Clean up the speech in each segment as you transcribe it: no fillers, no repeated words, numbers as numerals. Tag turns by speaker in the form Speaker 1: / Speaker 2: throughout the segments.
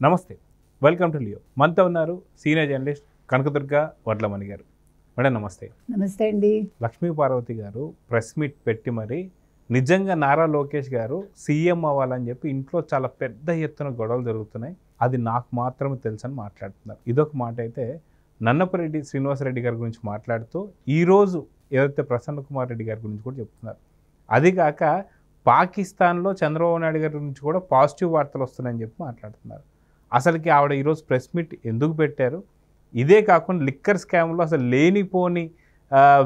Speaker 1: నమస్తే, welcome to Leo. మనతో ఉన్నారు సీనియర్ జర్నలిస్ట్ కనకదుర్గ వడ్లమణి గారు. మేడం నమస్తే.
Speaker 2: నమస్తే అండి.
Speaker 1: లక్ష్మీ పార్వతి గారు ప్రెస్ మీట్ పెట్టి మరి నిజంగా నారా లోకేష్ గారు సీఎం అవ్వాలని చెప్పి ఇంట్లో చాలా పెద్ద ఎత్తున గొడవలు జరుగుతున్నాయి, అది నాకు మాత్రమే తెలుసు అని మాట్లాడుతున్నారు. ఇదొక మాట అయితే, నన్నపరెడ్డి శ్రీనివాసరెడ్డి గారి గురించి మాట్లాడుతూ ఈరోజు ఏదైతే ప్రసన్న కుమార్ రెడ్డి గారి గురించి కూడా చెప్తున్నారు. అది కాక పాకిస్తాన్లో చంద్రబాబు నాయుడు గారి గురించి కూడా పాజిటివ్ వార్తలు వస్తున్నాయని చెప్పి మాట్లాడుతున్నారు. అసలుకి ఆవిడ ఈరోజు ప్రెస్ మీట్ ఎందుకు పెట్టారు? ఇదే కాకుండా లిక్కర్ స్కామ్లో అసలు లేనిపోని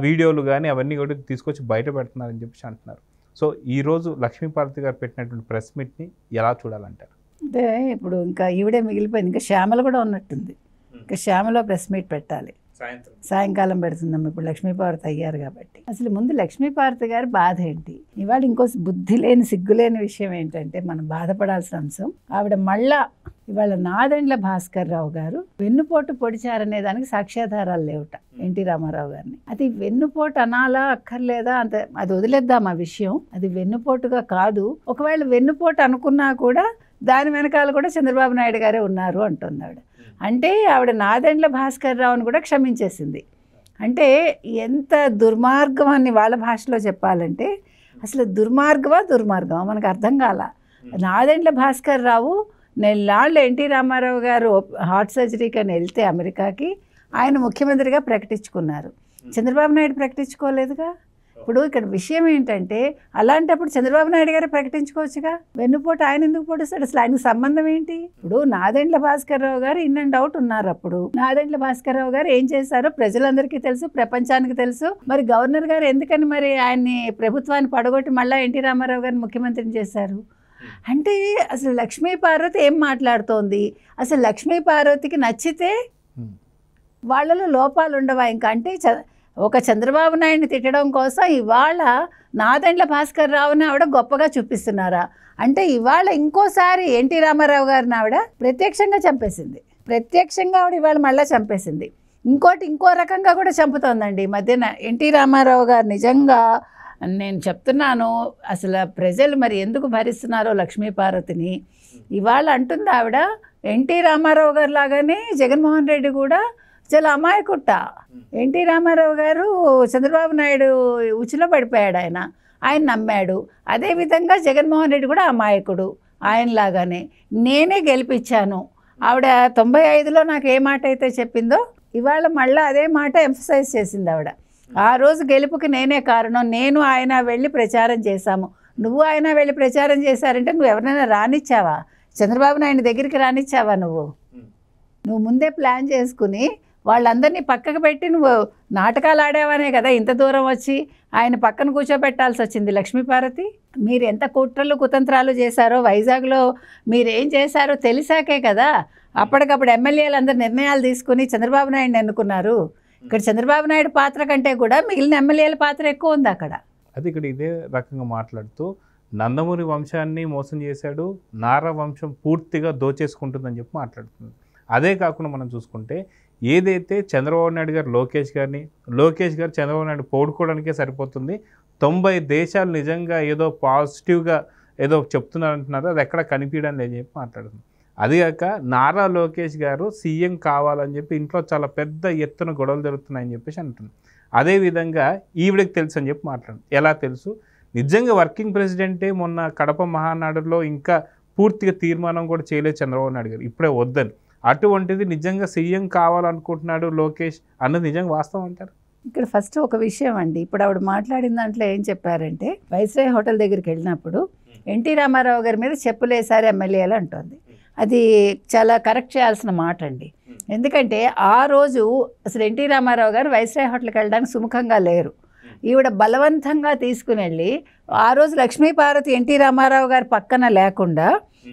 Speaker 1: వీడియోలు కానీ అవన్నీ కూడా తీసుకొచ్చి బయట పెడుతున్నారని చెప్పి అంటున్నారు. సో ఈరోజు లక్ష్మీ పార్వతి గారు పెట్టినటువంటి ప్రెస్ మీట్ని ఎలా చూడాలంటారు?
Speaker 2: అంటే ఇప్పుడు ఇంకా ఈవిడే మిగిలిపోయింది, ఇంకా శ్యామల కూడా ఉన్నట్టుంది. ఇంకా శ్యామలో ప్రెస్ మీట్ పెట్టాలి, సాయంకాలం పెడుతుందమ్మ. ఇప్పుడు లక్ష్మీపార్వతి అయ్యారు కాబట్టి అసలు ముందు లక్ష్మీపార్వతి గారి బాధ ఏంటి? ఇవాళ ఇంకో బుద్ధి లేని సిగ్గులేని విషయం ఏంటంటే మనం బాధపడాల్సిన అంశం, ఆవిడ మళ్ళా ఇవాళ నాదెండ్ల భాస్కర్ రావు గారు వెన్నుపోటు పొడిచారనే దానికి సాక్ష్యాధారాలు లేవుట ఎన్టీ రామారావు గారిని. అది వెన్నుపోటు అనాలా అక్కర్లేదా అంత అది వదిలేద్దాం ఆ విషయం. అది వెన్నుపోటుగా కాదు, ఒకవేళ వెన్నుపోటు అనుకున్నా కూడా దాని వెనకాల కూడా చంద్రబాబు నాయుడు గారే ఉన్నారు అంటుంది ఆవిడ. అంటే ఆవిడ నాదెండ్ల భాస్కర్ రావుని కూడా క్షమించేసింది. అంటే ఎంత దుర్మార్గం అని వాళ్ళ భాషలో చెప్పాలంటే అసలు దుర్మార్గమా మనకు అర్థం కాల. నాదెండ్ల భాస్కర్ రావు నెల్లాళ్ళు ఎన్టీ రామారావు గారు హార్ట్ సర్జరీకి అని వెళ్తే అమెరికాకి ఆయన ముఖ్యమంత్రిగా ప్రకటించుకున్నారు, చంద్రబాబు నాయుడు ప్రకటించుకోలేదుగా. ఇప్పుడు ఇక్కడ విషయం ఏంటంటే అలాంటప్పుడు చంద్రబాబు నాయుడు గారు ప్రకటించుకోవచ్చుగా, వెన్నుపోటు ఆయన ఎందుకు పొడుస్తాడు? అసలు ఆయనకు సంబంధం ఏంటి? ఇప్పుడు నాదెండ్ల భాస్కర్ రావు గారు ఇన్ అండ్ అవుట్ ఉన్నారు. అప్పుడు నాదెండ్ల భాస్కర్ రావు గారు ఏం చేశారో ప్రజలందరికీ తెలుసు, ప్రపంచానికి తెలుసు. మరి గవర్నర్ గారు ఎందుకని మరి ఆయన్ని ప్రభుత్వాన్ని పడగొట్టి మళ్ళీ ఎన్టీ రామారావు గారిని ముఖ్యమంత్రిని చేశారు? అంటే అసలు లక్ష్మీ పార్వతి ఏం మాట్లాడుతోంది? అసలు లక్ష్మీ పార్వతికి నచ్చితే వాళ్ళలో లోపాలు ఉండవా ఇంకా? అంటే ఒక చంద్రబాబు నాయుడిని తిట్టడం కోసం ఇవాళ నాదెండ్ల భాస్కర్ రావుని ఆవిడ గొప్పగా చూపిస్తున్నారా? అంటే ఇవాళ ఇంకోసారి ఎన్టీ రామారావు గారిని ఆవిడ ప్రత్యక్షంగా చంపేసింది. ప్రత్యక్షంగా ఆవిడ ఇవాళ మళ్ళీ చంపేసింది. ఇంకో రకంగా కూడా చంపుతోందండి. ఈ మధ్యన ఎన్టీ రామారావు గారు నిజంగా నేను చెప్తున్నాను, అసలు ప్రజలు మరి ఎందుకు భరిస్తున్నారో లక్ష్మీ పార్వతిని. ఇవాళ అంటుంది ఆవిడ ఎన్టీ రామారావు గారు లాగానే జగన్మోహన్ రెడ్డి కూడా చాలా అమాయకుట్ట. ఎన్టీ రామారావు గారు చంద్రబాబు నాయుడు ఉచిలో పడిపోయాడు, ఆయన నమ్మాడు. అదేవిధంగా జగన్మోహన్ రెడ్డి కూడా అమాయకుడు, ఆయనలాగానే నేనే గెలిపించాను. ఆవిడ 95లో నాకు ఏ మాట అయితే చెప్పిందో ఇవాళ మళ్ళీ అదే మాట ఎంఫసైజ్ చేసింది ఆవిడ. ఆ రోజు గెలుపుకి నేనే కారణం, నేను ఆయన వెళ్ళి ప్రచారం చేశాము. నువ్వు ఆయన వెళ్ళి ప్రచారం చేశారంటే నువ్వు ఎవరైనా రానిచ్చావా? చంద్రబాబు నాయుడు దగ్గరికి రానిచ్చావా? నువ్వు ముందే ప్లాన్ చేసుకుని వాళ్ళందరినీ పక్కకు పెట్టి నువ్వు నాటకాలు ఆడావనే కదా ఇంత దూరం వచ్చి ఆయన పక్కన కూర్చోబెట్టాల్సి వచ్చింది లక్ష్మీపార్వతి. మీరు ఎంత కుట్రలు కుతంత్రాలు చేశారో వైజాగ్లో మీరేం చేశారో తెలిసాకే కదా అప్పటికప్పుడు ఎమ్మెల్యేలు అందరు నిర్ణయాలు తీసుకుని చంద్రబాబు నాయుడిని ఎన్నుకున్నారు. ఇక్కడ చంద్రబాబు నాయుడు పాత్ర కంటే కూడా మిగిలిన ఎమ్మెల్యేల పాత్ర ఎక్కువ ఉంది అక్కడ.
Speaker 1: అది ఇక్కడ ఇదే రకంగా మాట్లాడుతూ నందమూరి వంశాన్ని మోసం చేశాడు, నారా వంశం పూర్తిగా దోచేసుకుంటుందని చెప్పి మాట్లాడుతుంది. అదే కాకుండా మనం చూసుకుంటే ఏదైతే చంద్రబాబు నాయుడు గారు లోకేష్ గారు చంద్రబాబు నాయుడు పోడుకోవడానికే సరిపోతుంది, 90 దేశాలు నిజంగా ఏదో పాజిటివ్గా ఏదో చెప్తున్నారంటున్నారు, అది ఎక్కడ కనిపించడం లేదని చెప్పి మాట్లాడుతుంది. అది కాక నారా లోకేష్ గారు సీఎం కావాలని చెప్పి ఇంట్లో చాలా పెద్ద ఎత్తున గొడవలు జరుగుతున్నాయని చెప్పేసి అంటుంది. అదేవిధంగా ఈవిడకి తెలుసు అని చెప్పి మాట్లాడుతుంది. ఎలా తెలుసు? నిజంగా వర్కింగ్ ప్రెసిడెంటే మొన్న కడప మహానాడులో ఇంకా పూర్తిగా తీర్మానం కూడా చేయలేదు చంద్రబాబు నాయుడు గారు, ఇప్పుడే వద్దని. అటువంటిది నిజంగా సీఎం కావాలనుకుంటున్నాడు లోకేష్ అన్నది నిజంగా వాస్తవం అంటారు?
Speaker 2: ఇక్కడ ఫస్ట్ ఒక విషయం అండి, ఇప్పుడు ఆవిడ మాట్లాడిన దాంట్లో ఏం చెప్పారంటే వైస్రాయ్ హోటల్ దగ్గరికి వెళ్ళినప్పుడు ఎన్టీ రామారావు గారి మీద చెప్పులేసారు ఎమ్మెల్యేలు అంటుంది. అది చాలా కరెక్ట్ చేయాల్సిన మాట అండి. ఎందుకంటే ఆ రోజు అసలు ఎన్టీ రామారావు గారు వైస్రాయ్ హోటల్కి వెళ్ళడానికి సుముఖంగా లేరు. ఈవిడ బలవంతంగా తీసుకుని వెళ్ళి ఆ రోజు లక్ష్మీ పార్వతి ఎన్టీ రామారావు గారి పక్కన లేకుండా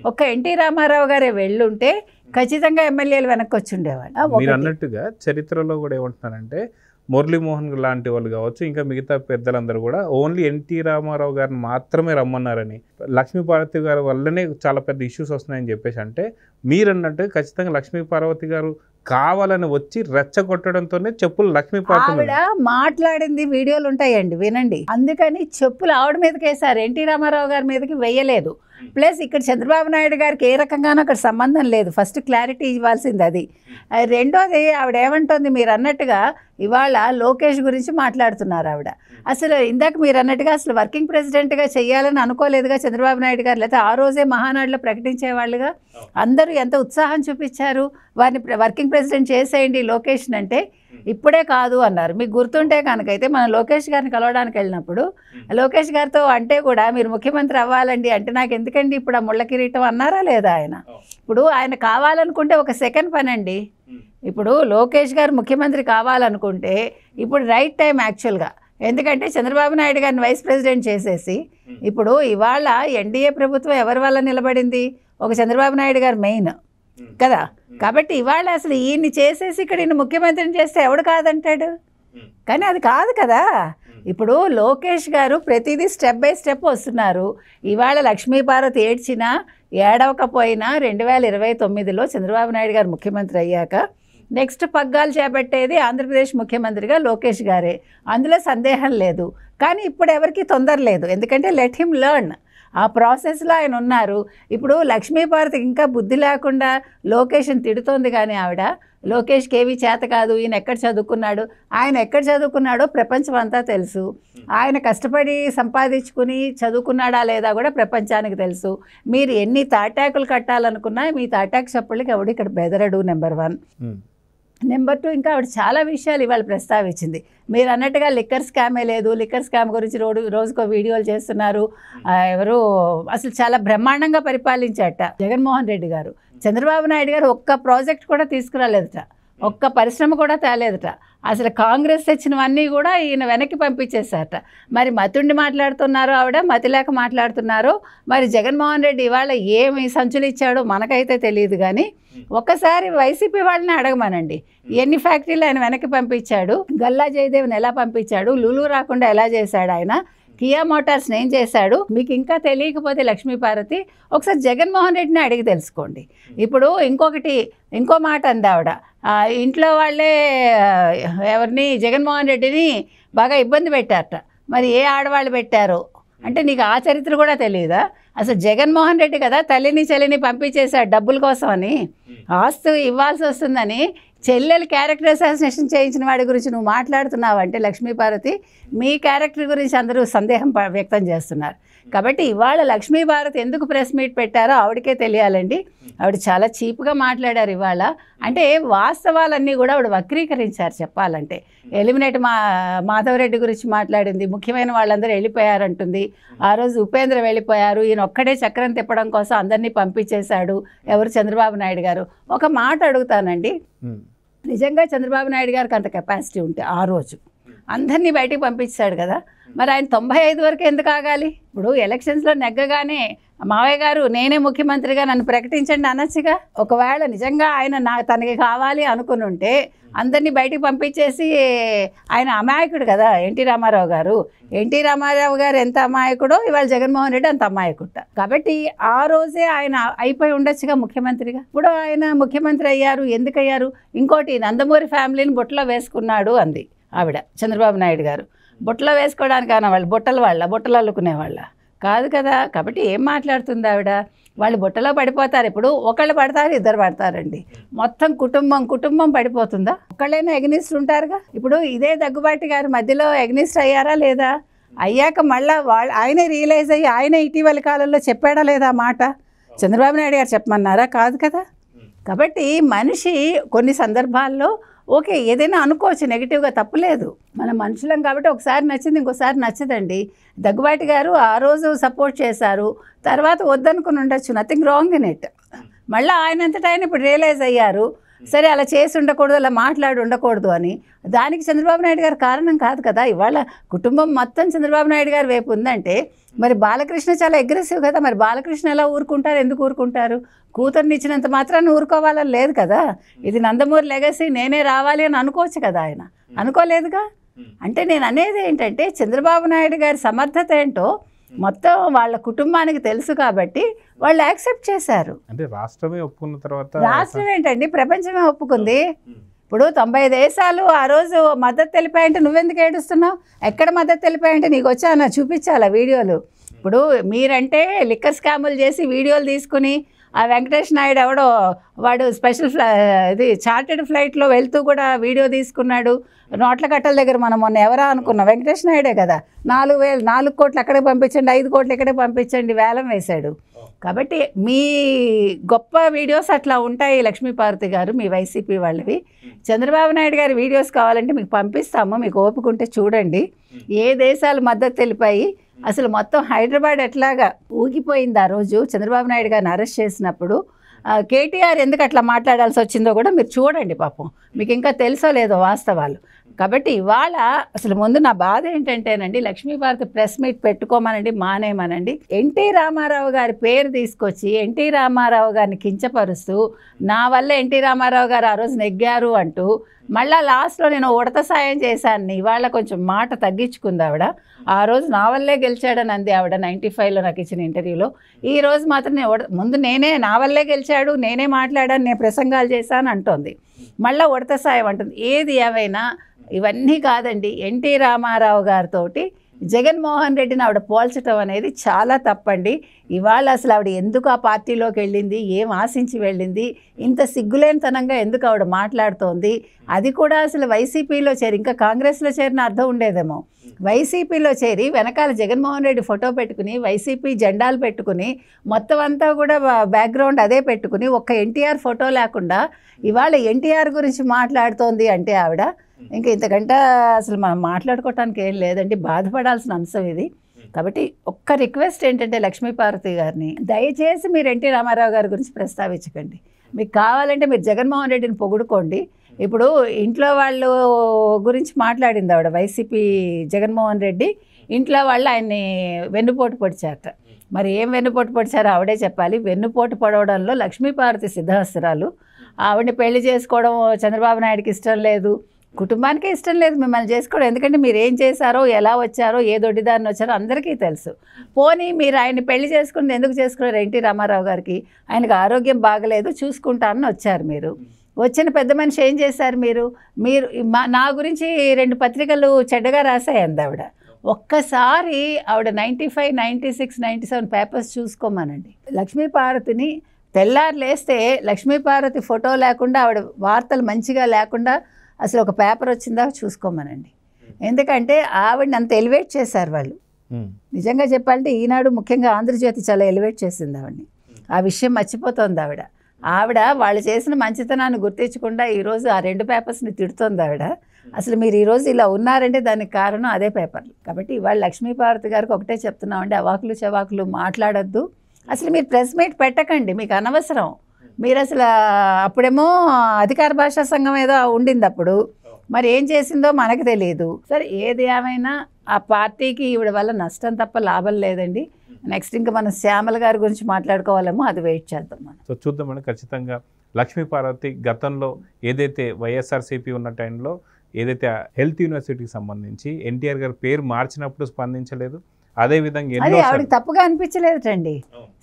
Speaker 2: ఒక్క ఎన్టీ రామారావు గారే వెళ్ళుంటే ఖచ్చితంగా ఎమ్మెల్యేలు వెనక్కి వచ్చి ఉండేవాళ్ళు.
Speaker 1: మీరు అన్నట్టుగా చరిత్రలో కూడా ఏమంటున్నారంటే మురళీమోహన్ లాంటి వాళ్ళు కావచ్చు, ఇంకా మిగతా పెద్దలందరూ కూడా ఓన్లీ ఎన్టీ రామారావు గారిని మాత్రమే రమ్మన్నారని, లక్ష్మీ పార్వతి గారి వల్లనే చాలా పెద్ద ఇష్యూస్ వస్తున్నాయని చెప్పేసి. అంటే మీరు అన్నట్టు ఖచ్చితంగా లక్ష్మీ పార్వతి గారు కావాలని వచ్చి రెచ్చగొట్టడంతోనే చెప్పులు లక్ష్మీపార్వతి
Speaker 2: ఆవిడ మాట్లాడింది వీడియోలు ఉంటాయండి, వినండి. అందుకని చెప్పులు ఆవిడ మీదకి వేశారు, ఎన్టీ రామారావు గారి మీదకి వేయలేదు. ప్లస్ ఇక్కడ చంద్రబాబు నాయుడు గారికి ఏ రకంగానూ అక్కడ సంబంధం లేదు. ఫస్ట్ క్లారిటీ ఇవ్వాల్సింది అది. రెండోది ఆవిడ ఏమంటుంది, మీరు అన్నట్టుగా ఇవాళ లోకేష్ గురించి మాట్లాడుతున్నారు ఆవిడ. అసలు ఇందాక మీరు అన్నట్టుగా అసలు వర్కింగ్ ప్రెసిడెంట్గా చేయాలని అనుకోలేదుగా చంద్రబాబు నాయుడు గారు, లేకపోతే ఆ రోజే మహానాడులో ప్రకటించేవాళ్ళుగా. అందరూ ఎంత ఉత్సాహం చూపించారు, వారిని వర్కింగ్ ప్రెసిడెంట్ చేసేయండి లోకేష్ అంటే. ఇప్పుడే కాదు అన్నారు. మీకు గుర్తుంటే కనుకైతే మనం లోకేష్ గారిని కలవడానికి వెళ్ళినప్పుడు లోకేష్ గారితో అంటే కూడా మీరు ముఖ్యమంత్రి అవ్వాలండి అంటే నాకు ఎందుకండి ఇప్పుడు ఆ ముళ్ళ కిరీటం అన్నారా లేదా ఆయన? ఇప్పుడు ఆయన కావాలనుకుంటే ఒక సెకండ్ పని అండి. ఇప్పుడు లోకేష్ గారు ముఖ్యమంత్రి కావాలనుకుంటే ఇప్పుడు రైట్ టైం యాక్చువల్గా. ఎందుకంటే చంద్రబాబు నాయుడు గారిని వైస్ ప్రెసిడెంట్ చేసేసి ఇప్పుడు ఇవాళ ఎన్డీఏ ప్రభుత్వం ఎవరి వల్ల నిలబడింది? ఒక చంద్రబాబు నాయుడు గారు మెయిన్ కదా. కాబట్టి ఇవాళ అసలు ఈయన్ని చేసేసి ఇక్కడ ఈయన ముఖ్యమంత్రిని చేస్తే ఎవడు కాదంటాడు? కానీ అది కాదు కదా. ఇప్పుడు లోకేష్ గారు ప్రతిదీ స్టెప్ బై స్టెప్ వస్తున్నారు. ఇవాళ లక్ష్మీపార్వతి ఏడ్చినా ఏడవకపోయినా 2029లో చంద్రబాబు నాయుడు గారు ముఖ్యమంత్రి అయ్యాక నెక్స్ట్ పగ్గాలు చేపట్టేది ఆంధ్రప్రదేశ్ ముఖ్యమంత్రిగా లోకేష్ గారే, అందులో సందేహం లేదు. కానీ ఇప్పుడు ఎవరికి తొందర లేదు, ఎందుకంటే లెట్ హిమ్ లెర్న్. ఆ ప్రాసెస్లో ఆయన ఉన్నారు. ఇప్పుడు లక్ష్మీపార్వతికి ఇంకా బుద్ధి లేకుండా లోకేష్ని తిడుతోంది. కానీ ఆవిడ లోకేష్కి ఏవి చేత కాదు, ఈయన ఎక్కడ చదువుకున్నాడు, ఆయన ఎక్కడ చదువుకున్నాడో ప్రపంచం అంతా తెలుసు. ఆయన కష్టపడి సంపాదించుకుని చదువుకున్నాడా లేదా కూడా ప్రపంచానికి తెలుసు. మీరు ఎన్ని తాటాకులు కట్టాలనుకున్నా మీ తాటాకు చప్పుళ్ళకి ఎవడు ఇక్కడ బెదరడు, నెంబర్ 1. నెంబర్ 2, ఇంకా ఆవిడ చాలా విషయాలు ఇవాళ ప్రస్తావించింది. మీరు అన్నట్టుగా లిక్కర్ స్కామే లేదు, లిక్కర్ స్కామ్ గురించి రోజుకో వీడియోలు చేస్తున్నారు. ఎవరు అసలు చాలా బ్రహ్మాండంగా పరిపాలించాట జగన్మోహన్ రెడ్డి గారు. చంద్రబాబు నాయుడు గారు ఒక్క ప్రాజెక్ట్ కూడా తీసుకురాలేదట, ఒక్క పరిశ్రమ కూడా తేలేదట. అసలు కాంగ్రెస్ తెచ్చినవన్నీ కూడా ఈయన వెనక్కి పంపించేశారట. మరి మతుండి మాట్లాడుతున్నారో ఆవిడ, మతి లేక మాట్లాడుతున్నారో మరి జగన్మోహన్ రెడ్డి ఇవాళ ఏమి సంచులు ఇచ్చాడో మనకైతే తెలియదు. కానీ ఒక్కసారి వైసీపీ వాళ్ళని అడగమనండి, ఎన్ని ఫ్యాక్టరీలు ఆయన వెనక్కి పంపించాడు, గల్లా జయదేవ్ని ఎలా పంపించాడు, లులు రాకుండా ఎలా చేశాడు ఆయన, కియా మోటార్స్ని ఏం చేశాడు. మీకు ఇంకా తెలియకపోతే లక్ష్మీపార్వతి ఒకసారి జగన్మోహన్ రెడ్డిని అడిగి తెలుసుకోండి. ఇప్పుడు ఇంకో మాట అంది ఆవిడ, ఇంట్లో వాళ్ళే ఎవరిని జగన్మోహన్ రెడ్డిని బాగా ఇబ్బంది పెట్టారట. మరి ఏ ఆడవాళ్ళు పెట్టారో అంటే నీకు ఆ చరిత్ర కూడా తెలియదా? అసలు జగన్మోహన్ రెడ్డి కదా తల్లిని చెల్లిని పంపించేశాడు డబ్బుల కోసం అని, ఆస్తు ఇవ్వాల్సి వస్తుందని చెల్లెలు క్యారెక్టర్ అసాసినేషన్ చేయించిన వాడి గురించి నువ్వు మాట్లాడుతున్నావంటే లక్ష్మీపార్వతి మీ క్యారెక్టర్ గురించి అందరూ సందేహం వ్యక్తం చేస్తున్నారు. కాబట్టి ఇవాళ లక్ష్మీపార్వతి ఎందుకు ప్రెస్ మీట్ పెట్టారో ఆవిడకే తెలియాలండి. ఆవిడ చాలా చీప్గా మాట్లాడారు ఇవాళ. అంటే వాస్తవాలన్నీ కూడా ఆవిడ వక్రీకరించారు చెప్పాలంటే. ఎలిమినేట్ మాధవరెడ్డి గురించి మాట్లాడింది, ముఖ్యమైన వాళ్ళందరూ వెళ్ళిపోయారంటుంది. ఆ రోజు ఉపేంద్ర వెళ్ళిపోయారు, ఈయన ఒక్కడే చక్రం తిప్పడం కోసం అందరినీ పంపించేశాడు ఎవరు, చంద్రబాబు నాయుడు గారు. ఒక మాట అడుగుతానండి, నిజంగా చంద్రబాబు నాయుడు గారికి అంత కెపాసిటీ ఉంటే ఆ రోజు అందరినీ బయటికి పంపించాడు కదా, మరి ఆయన 95 వరకు ఎందుకు ఆగాలి? ఇప్పుడు ఎలక్షన్స్లో నెగ్గగానే మావయ్య గారు నేనే ముఖ్యమంత్రిగా నన్ను ప్రకటించండి అనొచ్చుగా. ఒకవేళ నిజంగా ఆయన తనకి కావాలి అనుకుని ఉంటే అందరినీ బయటికి పంపించేసి, ఆయన అమాయకుడు కదా ఎన్టీ రామారావు గారు. ఎన్టీ రామారావు గారు ఎంత అమాయకుడో ఇవాళ జగన్మోహన్ రెడ్డి అంత అమాయకుట. కాబట్టి ఆ రోజే ఆయన అయిపోయి ఉండొచ్చుగా ముఖ్యమంత్రిగా. ఇప్పుడు ఆయన ముఖ్యమంత్రి అయ్యారు, ఎందుకు అయ్యారు? ఇంకోటి, నందమూరి ఫ్యామిలీని బుట్టలో వేసుకున్నాడు అంది ఆవిడ, చంద్రబాబు నాయుడు గారు. బుట్టలో వేసుకోవడానికి అన్న వాళ్ళు బుట్టలు అల్లుకునే వాళ్ళ కాదు కదా. కాబట్టి ఏం మాట్లాడుతుంది ఆవిడ? వాళ్ళు బుట్టలో పడిపోతారు. ఇప్పుడు ఒకళ్ళు పడతారు, ఇద్దరు పడతారండి, మొత్తం కుటుంబం పడిపోతుందా? ఒకళ్ళైనా ఎగ్నిస్ట్ ఉంటారుగా. ఇప్పుడు ఇదే దగ్గుబాటి గారు మధ్యలో ఎగ్నిస్ట్ అయ్యారా లేదా? అయ్యాక మళ్ళీ ఆయనే రియలైజ్ అయ్యి ఆయన ఇటీవల కాలంలో చెప్పాడా లేదా మాట? చంద్రబాబు నాయుడు గారు చెప్పమన్నారా? కాదు కదా. కాబట్టి మనిషి కొన్ని సందర్భాల్లో ఓకే ఏదైనా అనుకోవచ్చు, నెగిటివ్గా తప్పులేదు. మనం మనుషులం కాబట్టి ఒకసారి నచ్చింది ఇంకోసారి నచ్చదండి. దగ్గుబాటి గారు ఆ రోజు సపోర్ట్ చేశారు, తర్వాత వద్దనుకుని ఉండొచ్చు, నథింగ్ రాంగ్ ఇన్ ఇట్. మళ్ళీ ఆయనంతటా ఆయన ఇప్పుడు రియలైజ్ అయ్యారు, సరే అలా చేసి ఉండకూడదు, అలా మాట్లాడి ఉండకూడదు అని. దానికి చంద్రబాబు నాయుడు గారు కారణం కాదు కదా. ఇవాళ కుటుంబం మొత్తం చంద్రబాబు నాయుడు గారి వైపు ఉందంటే మరి బాలకృష్ణ చాలా అగ్రెసివ్ కదా. మరి బాలకృష్ణ ఎలా ఊరుకుంటారు? ఎందుకు ఊరుకుంటారు? కూతుర్ని ఇచ్చినంత మాత్రాన్ని ఊరుకోవాలని లేదు కదా. ఇది నందమూరి లెగసీ, నేనే రావాలి అని అనుకోవచ్చు కదా. ఆయన అనుకోలేదుగా. అంటే నేను అనేది ఏంటంటే చంద్రబాబు నాయుడు గారి సమర్థత ఏంటో మొత్తం వాళ్ళ కుటుంబానికి తెలుసు కాబట్టి వాళ్ళు యాక్సెప్ట్ చేశారు.
Speaker 1: అంటే రాష్ట్రమే ఒప్పుకున్న తర్వాత
Speaker 2: రాష్ట్రం ఏంటండి, ప్రపంచమే ఒప్పుకుంది. ఇప్పుడు 90 దేశాలు ఆ రోజు మద్దతు తెలిపాయంటే నువ్వెందుకు ఏడుస్తున్నావు? ఎక్కడ మద్దతు తెలిపాయంటే నీకు వచ్చా చూపించాలా వీడియోలు? ఇప్పుడు మీరంటే లిక్కర్ స్కాములు చేసి వీడియోలు తీసుకుని ఆ వెంకటేష్ నాయుడు ఎవడో వాడు స్పెషల్ ఇది చార్టెడ్ ఫ్లైట్లో వెళ్తూ కూడా వీడియో తీసుకున్నాడు. నోట్ల కట్టల దగ్గర మనం మొన్న ఎవరా అనుకున్నాం, వెంకటేష్ నాయుడే కదా. 4 కోట్లు అక్కడికి పంపించండి, 5 కోట్లు ఇక్కడికి పంపించండి వేలం వేశాడు. కాబట్టి మీ గొప్ప వీడియోస్ అట్లా ఉంటాయి లక్ష్మీపార్వతి గారు, మీ వైసీపీ వాళ్ళవి. చంద్రబాబు నాయుడు గారి వీడియోస్ కావాలంటే మీకు పంపిస్తాము, మీకు ఓపిక ఉంటే చూడండి. ఏ దేశాలు మద్దతు తెలిపాయి, అసలు మొత్తం హైదరాబాద్ ఎట్లాగా ఊగిపోయింది ఆ రోజు చంద్రబాబు నాయుడు గారిని అరెస్ట్ చేసినప్పుడు. కేటీఆర్ ఎందుకు అట్లా మాట్లాడాల్సి వచ్చిందో కూడా మీరు చూడండి. పాపం మీకు ఇంకా తెలుసో లేదో వాస్తవాలు. కాబట్టి ఇవాళ అసలు ముందు నా బాధ ఏంటంటేనండి, Lakshmi Parvathi press meet పెట్టుకోమనండి, మానేమనండి. NT Ramarao గారి పేరు తీసుకొచ్చి ఎన్టీ రామారావు గారిని కించపరుస్తూ నా వల్ల ఎన్టీ రామారావు గారు ఆ రోజు నెగ్గారు అంటూ మళ్ళీ లాస్ట్లో నేను ఉడత సాయం చేశాను. ఇవాళ కొంచెం మాట తగ్గించుకుంది ఆవిడ. ఆ రోజు నా వల్లే గెలిచాడని అంది ఆవిడ 95లో నాకు ఇచ్చిన ఇంటర్వ్యూలో. ఈ రోజు మాత్రం ముందు నేనే నా వల్లే గెలిచాడు, నేనే మాట్లాడాను, నేను ప్రసంగాలు చేశాను అంటోంది. మళ్ళీ ఉడత సాయం అంటుంది. ఏది ఏవైనా ఇవన్నీ కాదండి. ఎన్టీ రామారావు గారితో జగన్మోహన్ రెడ్డిని ఆవిడ పోల్చడం అనేది చాలా తప్పండి. ఇవాళ అసలు ఆవిడ ఎందుకు ఆ పార్టీలోకి వెళ్ళింది, ఏం ఆశించి వెళ్ళింది, ఇంత సిగ్గులేనితనంగా ఎందుకు ఆవిడ మాట్లాడుతోంది? అది కూడా అసలు వైసీపీలో చేరి, ఇంకా కాంగ్రెస్లో చేరిన అర్థం ఉండేదేమో, వైసీపీలో చేరి వెనకాల జగన్మోహన్ రెడ్డి ఫోటో పెట్టుకుని వైసీపీ జెండాలు పెట్టుకుని మొత్తం అంతా కూడా బ్యాక్గ్రౌండ్ అదే పెట్టుకుని ఒక్క ఎన్టీఆర్ ఫోటో లేకుండా ఇవాళ ఎన్టీఆర్ గురించి మాట్లాడుతోంది అంటే ఆవిడ ఇంకా ఇంతకంటే అసలు మనం మాట్లాడుకోవటానికి ఏం లేదండి. బాధపడాల్సిన అంశం ఇది. కాబట్టి ఒక్క రిక్వెస్ట్ ఏంటంటే లక్ష్మీపార్వతి గారిని, దయచేసి మీరు ఎన్టీ రామారావు గారి గురించి ప్రస్తావించకండి. మీకు కావాలంటే మీరు జగన్మోహన్ రెడ్డిని పొగుడుకోండి. ఇప్పుడు ఇంట్లో వాళ్ళు గురించి మాట్లాడింది ఆవిడ, వైసీపీ జగన్మోహన్ రెడ్డి ఇంట్లో వాళ్ళు ఆయన్ని వెన్నుపోటు పొడిచారట. మరి ఏం వెన్నుపోటు పొడిచారో ఆవిడే చెప్పాలి. వెన్నుపోటు పొడవడంలో లక్ష్మీపార్వతి సిద్ధహస్తురాలు. ఆవిడని పెళ్లి చేసుకోవడం చంద్రబాబు నాయుడుకి ఇష్టం లేదు, కుటుంబానికే ఇష్టం లేదు మిమ్మల్ని చేసుకోవడం. ఎందుకంటే మీరు ఏం చేశారో, ఎలా వచ్చారో, ఏ దొడ్డిదారిని వచ్చారో అందరికీ తెలుసు. పోనీ మీరు ఆయన్ని పెళ్లి చేసుకుని ఎందుకు చేసుకున్నారు? ఎన్టీ రామారావు గారికి ఆయనకు ఆరోగ్యం బాగలేదు, చూసుకుంటానని వచ్చారు. మీరు వచ్చిన పెద్ద మనిషి ఏం చేశారు? మీరు నా గురించి 2 పత్రికలు చెడ్డగా రాసాయంది ఆవిడ. ఒక్కసారి ఆవిడ 95, 96, 97 పేపర్స్ చూసుకోమనండి. లక్ష్మీపార్వతిని తెల్లారు లేస్తే లక్ష్మీపార్వతి ఫోటో లేకుండా, ఆవిడ వార్తలు మంచిగా లేకుండా అసలు ఒక పేపర్ వచ్చిందా చూసుకోమనండి. ఎందుకంటే ఆవిడని అంత ఎలివేట్ చేశారు వాళ్ళు. నిజంగా చెప్పాలంటే ఈనాడు ముఖ్యంగా ఆంధ్రజ్యోతి చాలా ఎలివేట్ చేసింది ఆవిడని. ఆ విషయం మర్చిపోతుంది ఆవిడ. వాళ్ళు చేసిన మంచితనాన్ని గుర్తించకుండా ఈరోజు ఆ 2 పేపర్స్ని తిడుతోంది ఆవిడ. అసలు మీరు ఈరోజు ఇలా ఉన్నారంటే దానికి కారణం అదే పేపర్లు. కాబట్టి ఇవాళ లక్ష్మీపార్వతి గారికి ఒకటే చెప్తున్నామండి, అవాకులు చవాకులు మాట్లాడొద్దు. అసలు మీరు ప్రెస్ మీట్ పెట్టకండి, మీకు అనవసరం. మీరు అసలు అప్పుడేమో అధికార భాషా సంఘం ఏదో ఉండింది అప్పుడు, మరి ఏం చేసిందో మనకు తెలియదు. సరే ఏది ఏమైనా ఆ పార్టీకి ఈవిడ వల్ల నష్టం తప్ప లాభం లేదండి. నెక్స్ట్ ఇంకా మనం శ్యామల గారి గురించి మాట్లాడుకోవాలేమో, అది వెయిట్ చేద్దాం మనం.
Speaker 1: సో చూద్దామండి. ఖచ్చితంగా లక్ష్మీపార్వతి గతంలో ఏదైతే వైఎస్ఆర్సీపీ ఉన్న టైంలో ఏదైతే హెల్త్ యూనివర్సిటీకి సంబంధించి ఎన్టీఆర్ గారి పేరు మార్చినప్పుడు స్పందించలేదు, అదేవిధంగా
Speaker 2: ఆవిడకి తప్పుగా అనిపించలేదుటండి.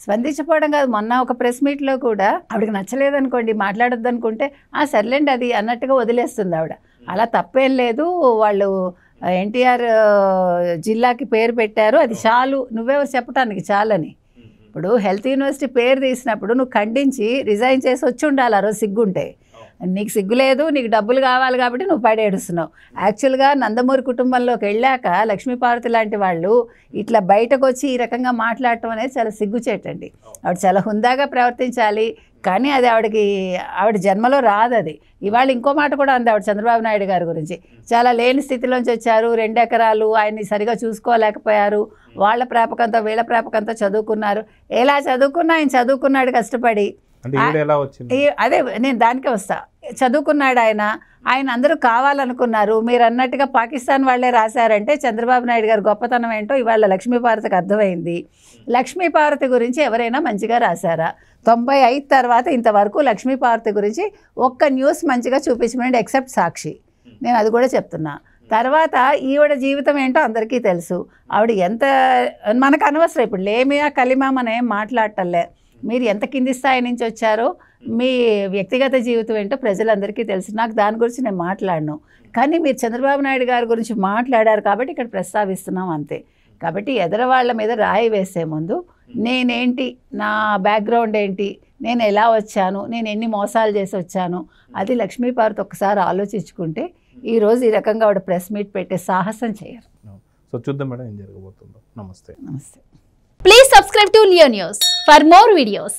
Speaker 2: స్పందించకపోవడం కాదు, మొన్న ఒక ప్రెస్ మీట్లో కూడా ఆవిడకి నచ్చలేదు అనుకోండి, మాట్లాడొద్దు అనుకుంటే సర్లేండి అది అన్నట్టుగా వదిలేస్తుంది ఆవిడ. అలా తప్పేం లేదు. వాళ్ళు ఎన్టీఆర్ జిల్లాకి పేరు పెట్టారు, అది చాలు, నువ్వెవరు చెప్పటానికి చాలని. ఇప్పుడు హెల్త్ యూనివర్సిటీ పేరు తీసినప్పుడు నువ్వు ఖండించి రిజైన్ చేసి వచ్చి ఉండాలి ఆ రోజు సిగ్గుంటే. నీకు సిగ్గు లేదు, నీకు డబ్బులు కావాలి కాబట్టి నువ్వు పడేడుస్తున్నావు. యాక్చువల్గా నందమూరి కుటుంబంలోకి వెళ్ళాక లక్ష్మీపార్వతి లాంటి వాళ్ళు ఇట్లా బయటకు వచ్చి ఈ రకంగా మాట్లాడటం అనేది చాలా సిగ్గుచేటండి. ఆవిడ చాలా హుందాగా ప్రవర్తించాలి, కానీ అది ఆవిడ జన్మలో రాదు అది. ఇవాళ ఇంకో మాట కూడా ఉంది ఆవిడ చంద్రబాబు నాయుడు గారి గురించి, చాలా లేని స్థితిలోంచి వచ్చారు, 2 ఎకరాలు ఆయన్ని సరిగా చూసుకోలేకపోయారు, వాళ్ళ ప్రాపకంతో వీళ్ళ ప్రాపకంతో చదువుకున్నారు. ఎలా చదువుకున్నా ఆయన చదువుకున్నాడు కష్టపడి. అదే నేను దానికే వస్తా. చదువుకున్నాడు ఆయన అందరూ కావాలనుకున్నారు. మీరు అన్నట్టుగా పాకిస్తాన్ వాళ్ళే రాశారంటే చంద్రబాబు నాయుడు గారి గొప్పతనం ఏంటో ఇవాళ లక్ష్మీపార్వతికి అర్థమైంది. లక్ష్మీపార్వతి గురించి ఎవరైనా మంచిగా రాశారా? 95 తర్వాత ఇంతవరకు లక్ష్మీపార్వతి గురించి ఒక్క న్యూస్ మంచిగా చూపించమని, ఎక్సెప్ట్ సాక్షి. నేను అది కూడా చెప్తున్నా. తర్వాత ఈవిడ జీవితం ఏంటో అందరికీ తెలుసు. ఆవిడ ఎంత మనకు అనవసరం, ఇప్పుడు లేమియా కలిమా మనం ఏం మాట్లాడటంలే. మీరు ఎంత కింది స్థాయి నుంచి వచ్చారో మీ వ్యక్తిగత జీవితం ఏంటో ప్రజలందరికీ తెలుసు. నాకు దాని గురించి నేను మాట్లాడను. కానీ మీరు చంద్రబాబు నాయుడు గారి గురించి మాట్లాడారు కాబట్టి ఇక్కడ ప్రస్తావిస్తున్నాం అంతే. కాబట్టి ఎదరవాళ్ళ మీద రాయి వేసే ముందు నేనేంటి, నా బ్యాక్గ్రౌండ్ ఏంటి, నేను ఎలా వచ్చాను, నేను ఎన్ని మోసాలు చేసి వచ్చాను, అది లక్ష్మీపార్వతి ఒక్కసారి ఆలోచించుకుంటే ఈరోజు ఈ రకంగా ఆవిడ ప్రెస్ మీట్ పెట్టే సాహసం చేయరు.
Speaker 1: సో చూద్దాం మేడం ఏం జరగబోతుందో. నమస్తే.
Speaker 2: నమస్తే.
Speaker 3: Please subscribe to Leo News for more videos.